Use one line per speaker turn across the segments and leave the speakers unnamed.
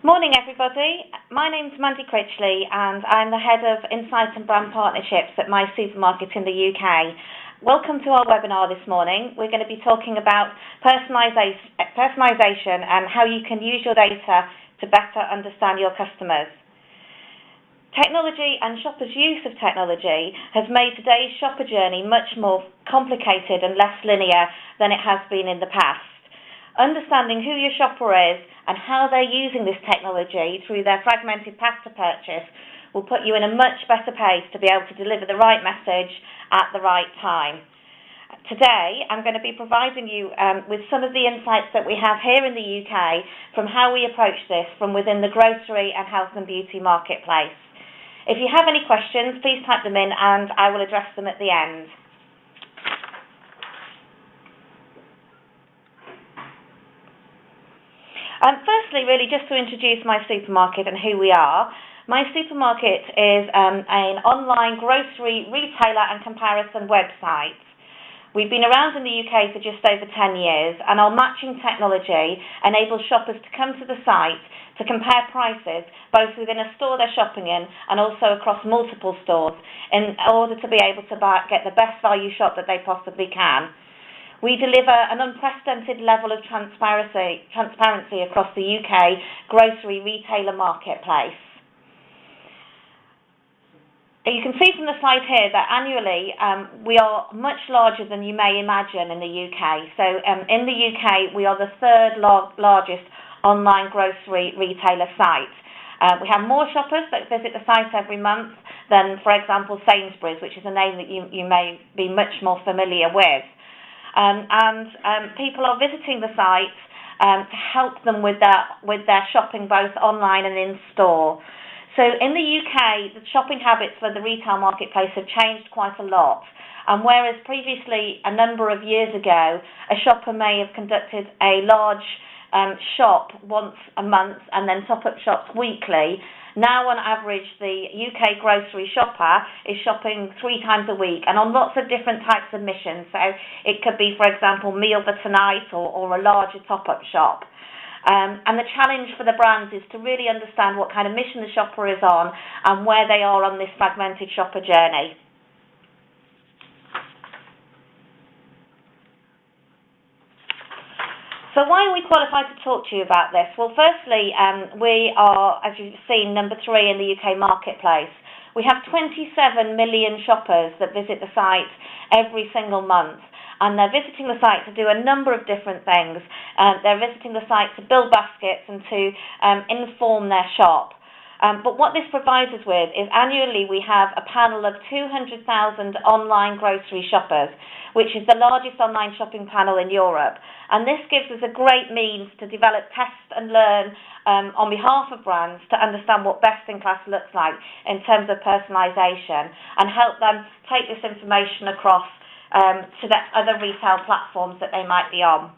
Morning, everybody. My name's Mandy Critchley, and I'm the Head of Insight and Brand Partnerships at My Supermarket in the UK. Welcome to our webinar this morning. We're going to be talking about personalisation and how you can use your data to better understand your customers. Technology and shoppers' use of technology has made today's shopper journey much more complicated and less linear than it has been in the past. Understanding who your shopper is and how they're using this technology through their fragmented path to purchase will put you in a much better place to be able to deliver the right message at the right time. Today, I'm going to be providing you with some of the insights that we have here in the UK from how we approach this from within the grocery and health and beauty marketplace. If you have any questions, please type them in and I will address them at the end. Firstly, really just to introduce My Supermarket and who we are. My Supermarket is an online grocery retailer and comparison website. We've been around in the UK for just over 10 years, and our matching technology enables shoppers to come to the site to compare prices both within a store they're shopping in and also across multiple stores in order to be able to get the best value shop that they possibly can. We deliver an unprecedented level of transparency across the UK grocery retailer marketplace. You can see from the slide here that annually we are much larger than you may imagine in the UK. So in the UK, we are the third largest online grocery retailer site. We have more shoppers that visit the site every month than, for example, Sainsbury's, which is a name that you may be much more familiar with. People are visiting the site to help them with their shopping both online and in store. So in the UK, the shopping habits for the retail marketplace have changed quite a lot. And whereas previously, a number of years ago, a shopper may have conducted a large shop once a month and then top-up shops weekly, now on average the UK grocery shopper is shopping 3 times a week and on lots of different types of missions. So it could be, for example, meal for tonight or a larger top-up shop. And the challenge for the brands is to really understand what kind of mission the shopper is on and where they are on this fragmented shopper journey. So why are we qualified to talk to you about this? Well, firstly, we are, as you've seen, number 3 in the UK marketplace. We have 27 million shoppers that visit the site every single month. And they're visiting the site to do a number of different things. They're visiting the site to build baskets and to inform their shop. But what this provides us with is annually we have a panel of 200,000 online grocery shoppers, which is the largest online shopping panel in Europe. And this gives us a great means to develop, test and learn on behalf of brands to understand what best-in-class looks like in terms of personalisation and help them take this information across to the other retail platforms that they might be on.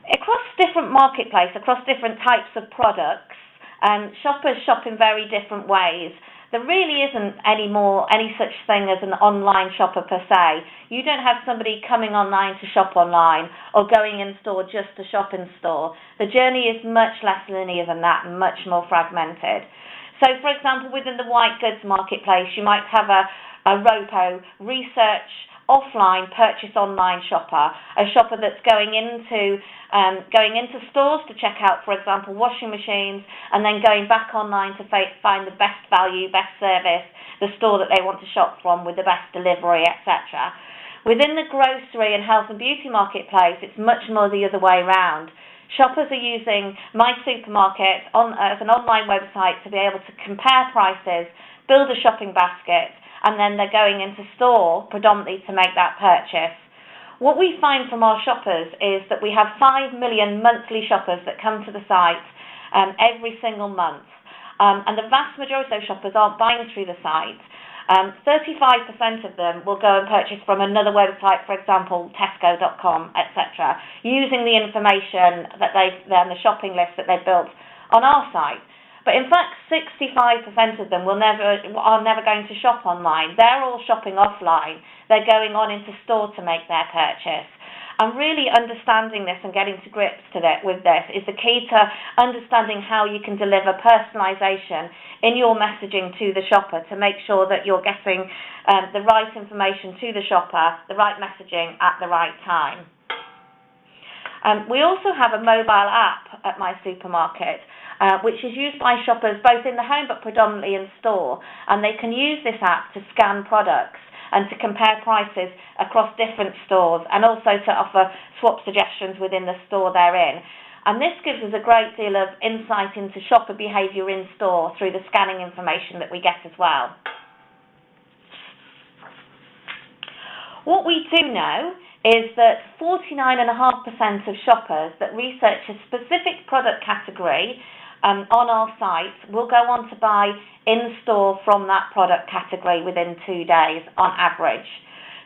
Across different marketplaces, across different types of products, shoppers shop in very different ways. There really isn't any such thing as an online shopper per se. You don't have somebody coming online to shop online or going in store just to shop in store. The journey is much less linear than that and much more fragmented. So, for example, within the white goods marketplace, you might have a ROPO, research offline, purchase online shopper, a shopper that's going into stores to check out, for example, washing machines, and then going back online to find the best value, best service, the store that they want to shop from with the best delivery, etc. Within the grocery and health and beauty marketplace, it's much more the other way around. Shoppers are using My Supermarket as an online website to be able to compare prices, build a shopping basket, and then they're going into store predominantly to make that purchase. What we find from our shoppers is that we have 5 million monthly shoppers that come to the site every single month. And the vast majority of those shoppers aren't buying through the site. 35% of them will go and purchase from another website, for example, Tesco.com, etc., using the information that and the shopping list that they've built on our site. But in fact, 65% of them are never going to shop online. They're all shopping offline. They're going on into store to make their purchase. And really understanding this and getting to grips with this is the key to understanding how you can deliver personalisation in your messaging to the shopper to make sure that you're getting the right information to the shopper, the right messaging at the right time. We also have a mobile app at My Supermarket, which is used by shoppers both in the home but predominantly in store. And they can use this app to scan products and to compare prices across different stores and also to offer swap suggestions within the store they're in. And this gives us a great deal of insight into shopper behaviour in store through the scanning information that we get as well. What we do know is that 49.5% of shoppers that research a specific product category on our site will go on to buy in-store from that product category within 2 days on average.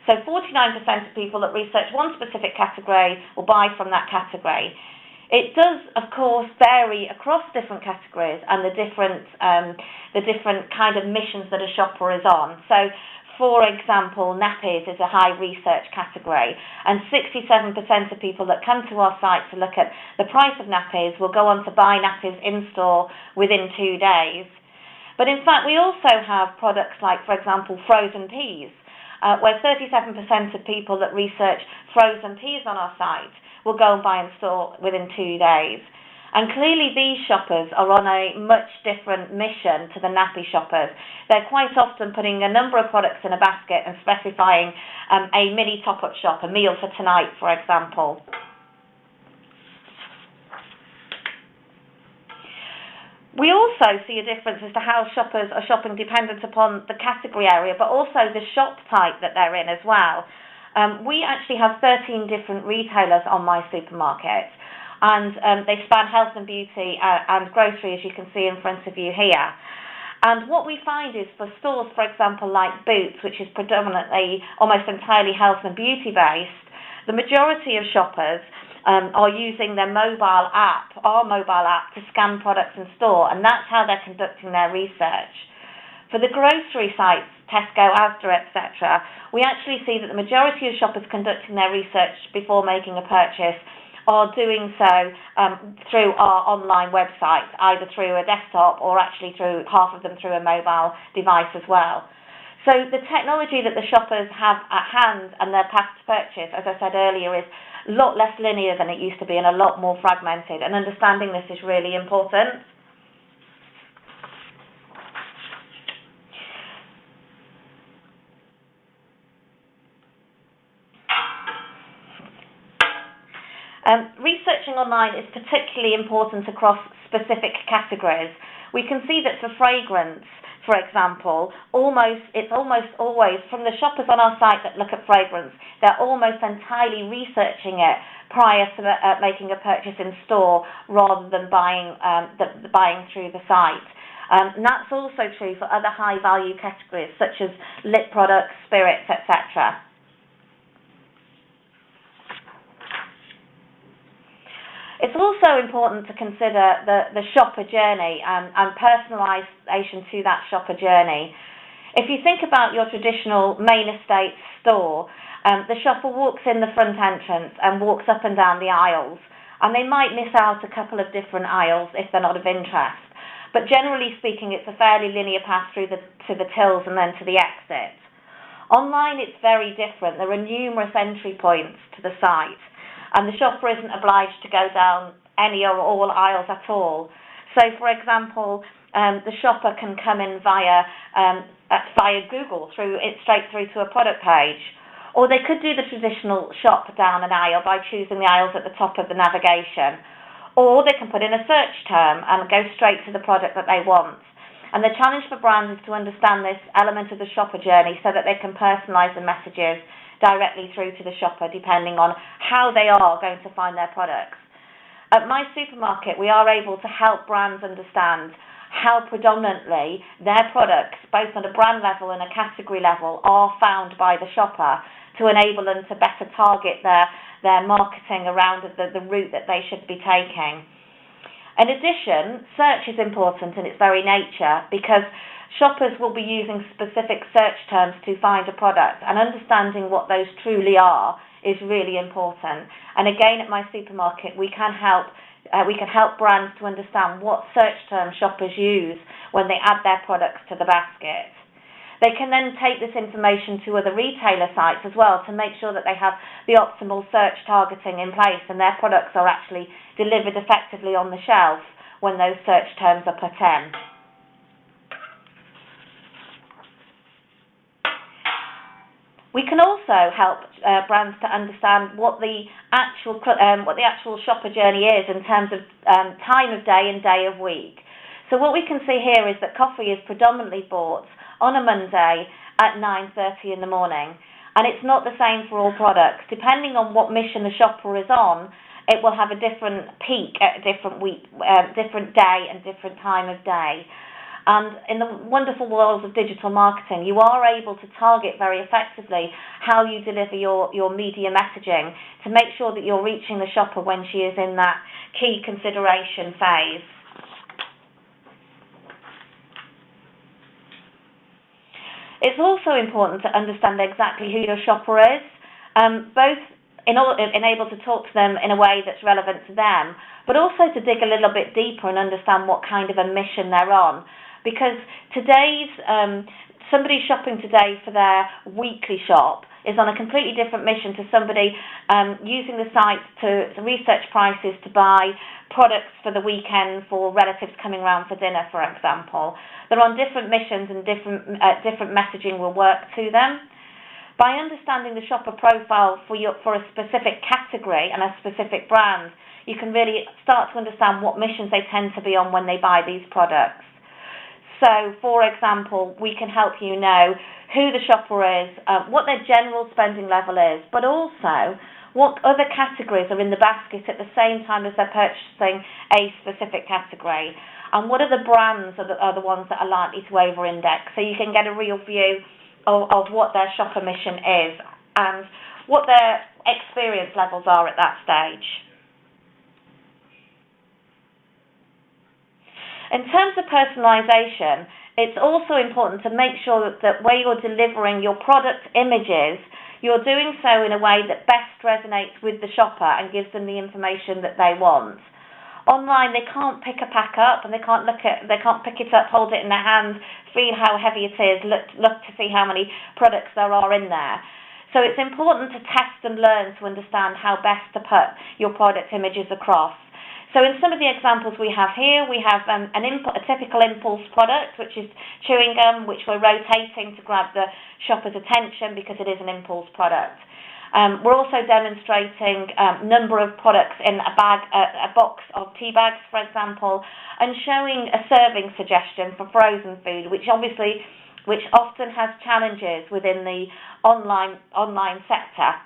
So 49% of people that research one specific category will buy from that category. It does, of course, vary across different categories and the different kind of missions that a shopper is on. So, for example, nappies is a high research category, and 67% of people that come to our site to look at the price of nappies will go on to buy nappies in store within 2 days. But in fact, we also have products like, for example, frozen peas, where 37% of people that research frozen peas on our site will go and buy in store within 2 days. And clearly these shoppers are on a much different mission to the nappy shoppers. They're quite often putting a number of products in a basket and specifying a mini top-up shop, a meal for tonight, for example. We also see a difference as to how shoppers are shopping dependent upon the category area, but also the shop type that they're in as well. We actually have 13 different retailers on My Supermarket, and they span health and beauty and grocery, as you can see in front of you here. And what we find is for stores, for example, like Boots, which is predominantly almost entirely health and beauty based, the majority of shoppers are using their mobile app, our mobile app, to scan products in store, and that's how they're conducting their research. For the grocery sites, Tesco, Asda, etc., we actually see that the majority of shoppers conducting their research before making a purchase are doing so through our online website, either through a desktop or actually through half of them through a mobile device as well. So the technology that the shoppers have at hand and their path to purchase, as I said earlier, is a lot less linear than it used to be and a lot more fragmented, and understanding this is really important. Researching online is particularly important across specific categories. We can see that for fragrance, for example, it's almost always, from the shoppers on our site that look at fragrance, they're almost entirely researching it prior to making a purchase in store rather than buying through the site. And that's also true for other high-value categories such as lip products, spirits, etc. It's also important to consider the shopper journey and personalisation to that shopper journey. If you think about your traditional main estate store, the shopper walks in the front entrance and walks up and down the aisles, and they might miss out a couple of different aisles if they're not of interest. But generally speaking, it's a fairly linear path to the tills and then to the exit. Online, it's very different. There are numerous entry points to the site, and the shopper isn't obliged to go down any or all aisles at all. So, for example, the shopper can come in via Google straight through to a product page, or they could do the traditional shop down an aisle by choosing the aisles at the top of the navigation, or they can put in a search term and go straight to the product that they want. And the challenge for brands is to understand this element of the shopper journey so that they can personalise the messages directly through to the shopper depending on how they are going to find their products. At My Supermarket, we are able to help brands understand how predominantly their products, both on a brand level and a category level, are found by the shopper to enable them to better target their marketing around the route that they should be taking. In addition, search is important in its very nature because shoppers will be using specific search terms to find a product, and understanding what those truly are is really important. And again, at My Supermarket, we can help brands to understand what search terms shoppers use when they add their products to the basket. They can then take this information to other retailer sites as well to make sure that they have the optimal search targeting in place and their products are actually delivered effectively on the shelf when those search terms are put in. We can also help brands to understand what the actual shopper journey is in terms of time of day and day of week. So what we can see here is that coffee is predominantly bought on a Monday at 9:30 in the morning, and it's not the same for all products. Depending on what mission the shopper is on, it will have a different peak at a different week, different day and different time of day. And in the wonderful world of digital marketing, you are able to target very effectively how you deliver your media messaging to make sure that you're reaching the shopper when she is in that key consideration phase. It's also important to understand exactly who your shopper is, both in able to talk to them in a way that's relevant to them, but also to dig a little bit deeper and understand what kind of a mission they're on. Because somebody shopping today for their weekly shop is on a completely different mission to somebody using the site to research prices to buy products for the weekend for relatives coming round for dinner, for example. They're on different missions and different messaging will work to them. By understanding the shopper profile for a specific category and a specific brand, you can really start to understand what missions they tend to be on when they buy these products. So, for example, we can help you know who the shopper is, what their general spending level is, but also what other categories are in the basket at the same time as they're purchasing a specific category, and what are the brands are the ones that are likely to over-index, so you can get a real view of what their shopper mission is and what their experience levels are at that stage. In terms of personalisation, it's also important to make sure that where you're delivering your product images, you're doing so in a way that best resonates with the shopper and gives them the information that they want. Online, they can't pick a pack up and they can't pick it up, hold it in their hand, feel how heavy it is, look to see how many products there are in there. So it's important to test and learn to understand how best to put your product images across. So in some of the examples we have here, we have a typical impulse product, which is chewing gum, which we're rotating to grab the shopper's attention because it is an impulse product. We're also demonstrating a number of products in a box of tea bags, for example, and showing a serving suggestion for frozen food, which often has challenges within the online sector.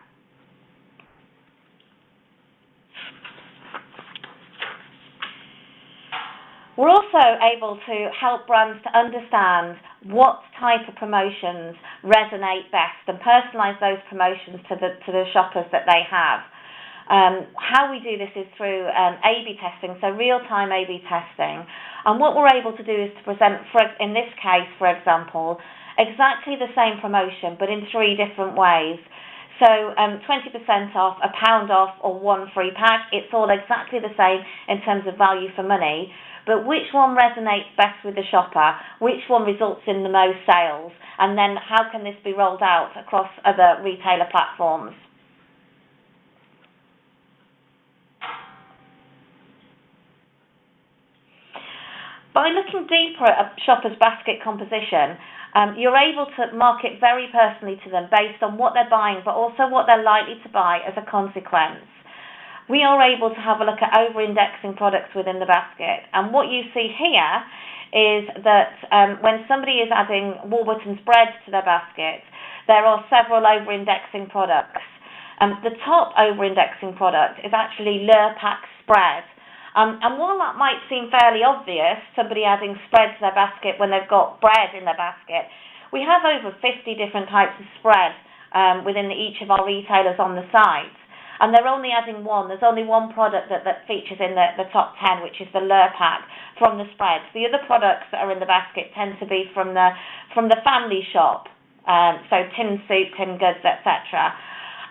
We're also able to help brands to understand what type of promotions resonate best and personalise those promotions to the shoppers that they have. How we do this is through A/B testing, so real-time A/B testing. And what we're able to do is to present, in this case, for example, exactly the same promotion, but in 3 different ways. So 20% off, £1 off, or 1 free pack. It's all exactly the same in terms of value for money. But which one resonates best with the shopper? Which one results in the most sales? And then how can this be rolled out across other retailer platforms? By looking deeper at a shopper's basket composition, you're able to market very personally to them based on what they're buying, but also what they're likely to buy as a consequence. We are able to have a look at over-indexing products within the basket. And what you see here is that when somebody is adding Warburton's bread to their basket, there are several over-indexing products. The top over-indexing product is actually Lurpak spread. And while that might seem fairly obvious, somebody adding spread to their basket when they've got bread in their basket, we have over 50 different types of spread within each of our retailers on the site. And they're only adding one. There's only one product that features in the top 10, which is the Lurpak from the spreads. The other products that are in the basket tend to be from the family shop, so tin soup, tin goods, etc.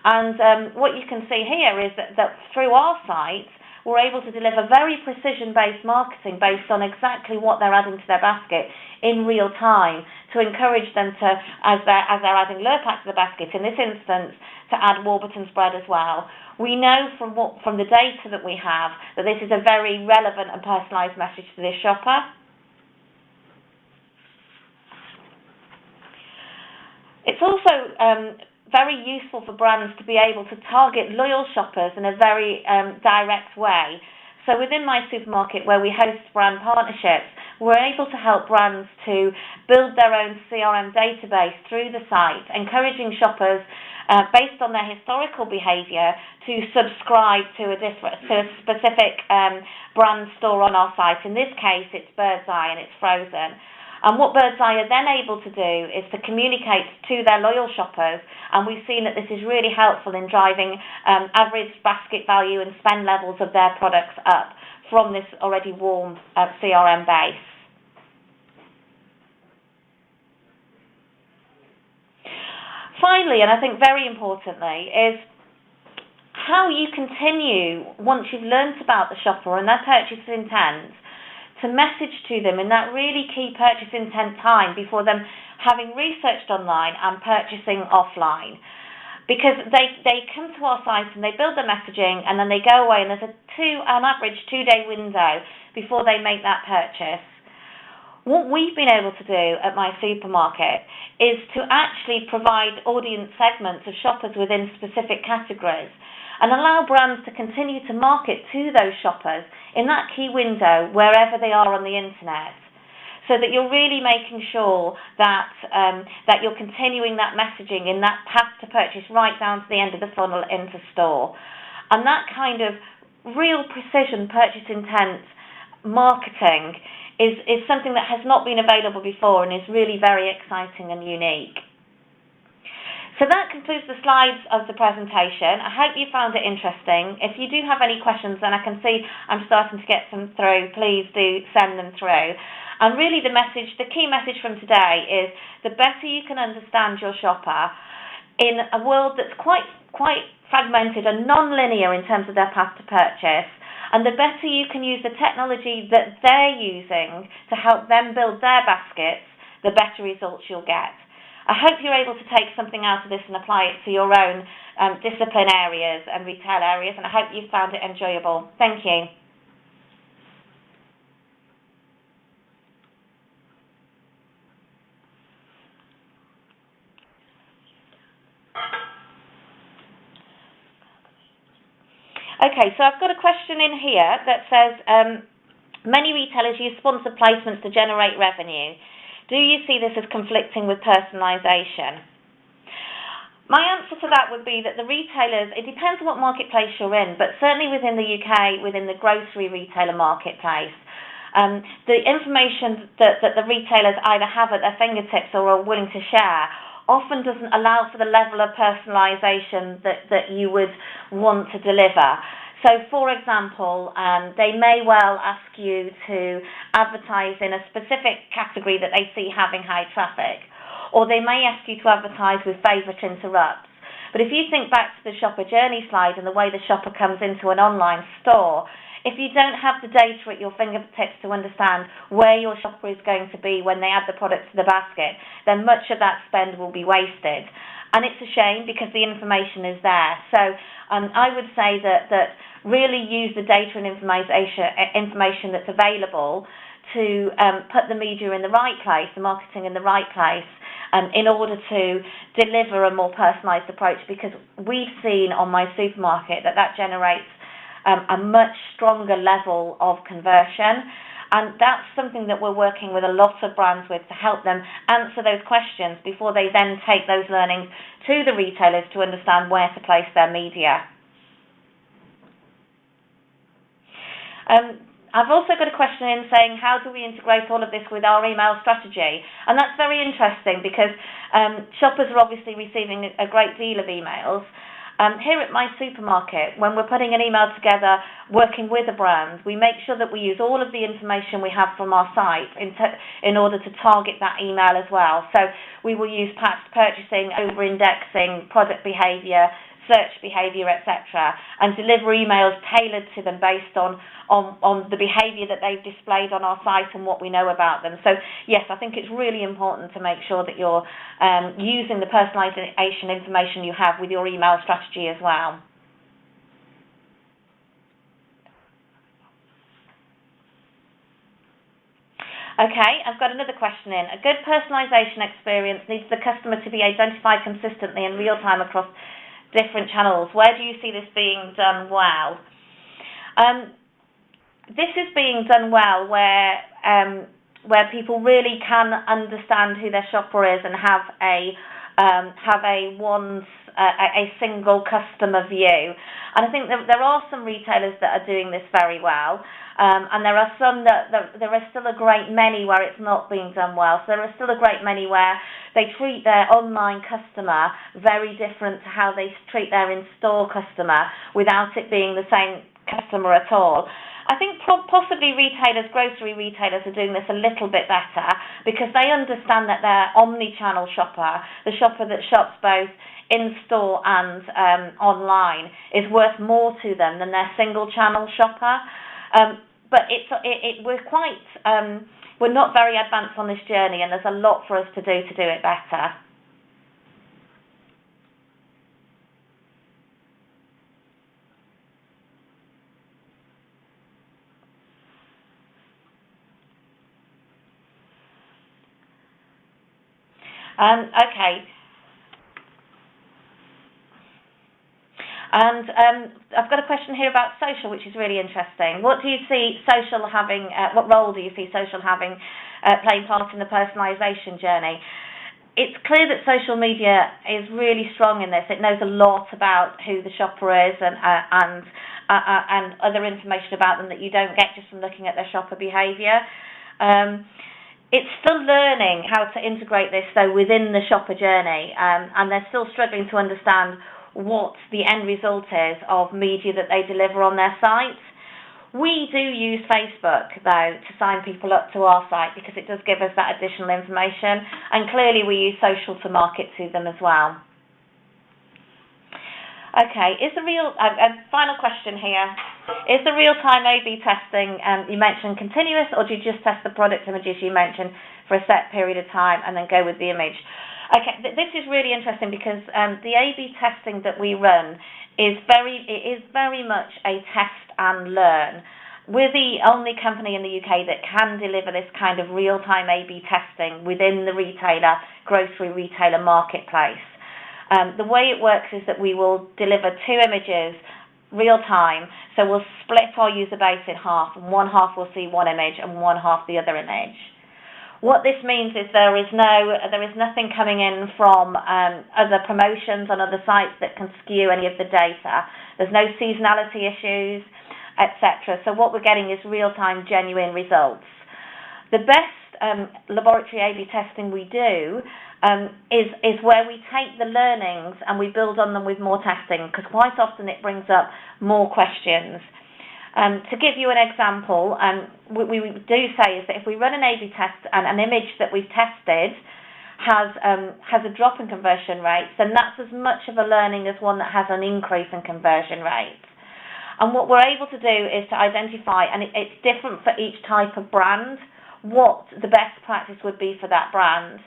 And what you can see here is that through our site, we're able to deliver very precision-based marketing based on exactly what they're adding to their basket in real time to encourage them to, as they're adding Lurpak to the basket, in this instance, to add Warburton's bread as well. We know from the data that we have that this is a very relevant and personalised message to this shopper. It's also very useful for brands to be able to target loyal shoppers in a very direct way. So within My Supermarket, where we host brand partnerships, we're able to help brands to build their own CRM database through the site, encouraging shoppers based on their historical behaviour to subscribe to a specific brand store on our site. In this case, it's Bird's Eye and it's frozen. And what Bird's Eye are then able to do is to communicate to their loyal shoppers, and we've seen that this is really helpful in driving average basket value and spend levels of their products up from this already warm CRM base. Finally, and I think very importantly, is how you continue, once you've learnt about the shopper and their purchase intent, to message to them in that really key purchase intent time before them having researched online and purchasing offline. Because they come to our site and they build their messaging and then they go away, and there's an average 2-day window before they make that purchase. What we've been able to do at My Supermarket is to actually provide audience segments of shoppers within specific categories and allow brands to continue to market to those shoppers in that key window wherever they are on the internet, so that you're really making sure that that you're continuing that messaging in that path to purchase right down to the end of the funnel into store. And that kind of real precision purchase intent marketing is something that has not been available before and is really very exciting and unique. So that concludes the slides of the presentation. I hope you found it interesting. If you do have any questions, then I can see I'm starting to get some through, please do send them through. And really the key message from today is the better you can understand your shopper in a world that's quite fragmented and non-linear in terms of their path to purchase, and the better you can use the technology that they're using to help them build their baskets, the better results you'll get. I hope you're able to take something out of this and apply it to your own discipline areas and retail areas, and I hope you found it enjoyable. Thank you. Okay, so I've got a question in here that says, many retailers use sponsored placements to generate revenue. Do you see this as conflicting with personalisation? My answer to that would be that the retailers, it depends on what marketplace you're in, but certainly within the UK, within the grocery retailer marketplace, the information that the retailers either have at their fingertips or are willing to share often doesn't allow for the level of personalisation that you would want to deliver. So, for example, they may well ask you to advertise in a specific category that they see having high traffic, or they may ask you to advertise with favourite interrupts. But if you think back to the shopper journey slide and the way the shopper comes into an online store, if you don't have the data at your fingertips to understand where your shopper is going to be when they add the product to the basket, then much of that spend will be wasted. And it's a shame because the information is there. So I would say that really use the data and information that's available to put the media in the right place, the marketing in the right place, in order to deliver a more personalised approach, because we've seen on My Supermarket that generates a much stronger level of conversion. And that's something that we're working with a lot of brands with to help them answer those questions before they then take those learnings to the retailers to understand where to place their media. I've also got a question in saying, how do we integrate all of this with our email strategy? And that's very interesting because shoppers are obviously receiving a great deal of emails. Here at My Supermarket, when we're putting an email together, working with a brand, we make sure that we use all of the information we have from our site in order to target that email as well. So we will use past purchasing, over-indexing, product behaviour, search behaviour, etc., and deliver emails tailored to them based on the behaviour that they've displayed on our site and what we know about them. So yes, I think it's really important to make sure that you're using the personalisation information you have with your email strategy as well. Okay, I've got another question in. A good personalisation experience needs the customer to be identified consistently in real time across different channels. Where do you see this being done well? This is being done well where people really can understand who their shopper is and have a single customer view. And I think that there are some retailers that are doing this very well. And there are some there are still a great many where it's not being done well. So there are still a great many where they treat their online customer very different to how they treat their in-store customer without it being the same customer at all. I think possibly grocery retailers are doing this a little bit better because they understand that their omni-channel shopper, the shopper that shops both in-store and online, is worth more to them than their single-channel shopper. But we're not very advanced on this journey, and there's a lot for us to do it better. Okay. And I've got a question here about social, which is really interesting. What do you see social having? What role do you see social having playing part in the personalisation journey? It's clear that social media is really strong in this. It knows a lot about who the shopper is and other information about them that you don't get just from looking at their shopper behaviour. It's still learning how to integrate this, though, within the shopper journey, and they're still struggling to understand what the end result is of media that they deliver on their site. We do use Facebook, though, to sign people up to our site because it does give us that additional information, and clearly we use social to market to them as well. Okay, final question here. Is the real-time A/B testing, you mentioned continuous, or do you just test the product images you mentioned for a set period of time and then go with the image? Okay, this is really interesting because the A/B testing that we run is very much a test and learn. We're the only company in the UK that can deliver this kind of real-time A/B testing within the grocery retailer marketplace. The way it works is that we will deliver 2 images real time, so we'll split our user base in half, and one half will see one image and one half the other image. What this means is there is nothing coming in from other promotions on other sites that can skew any of the data. There's no seasonality issues, etc. So what we're getting is real-time, genuine results. The best laboratory A/B testing we do is where we take the learnings and we build on them with more testing, because quite often it brings up more questions. To give you an example, what we do say is that if we run an A/B test and an image that we've tested has a drop in conversion rates, then that's as much of a learning as one that has an increase in conversion rates. And what we're able to do is to identify, and it's different for each type of brand, what the best practice would be for that brand.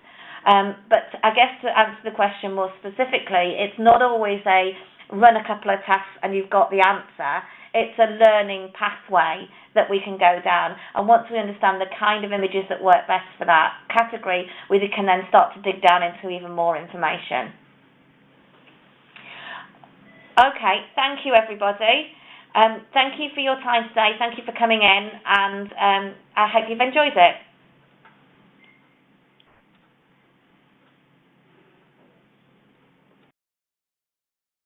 But I guess to answer the question more specifically, it's not always a run a couple of tests and you've got the answer. It's a learning pathway that we can go down. And once we understand the kind of images that work best for that category, we can then start to dig down into even more information. Okay, thank you everybody. Thank you for your time today. Thank you for coming in, and I hope you've enjoyed it.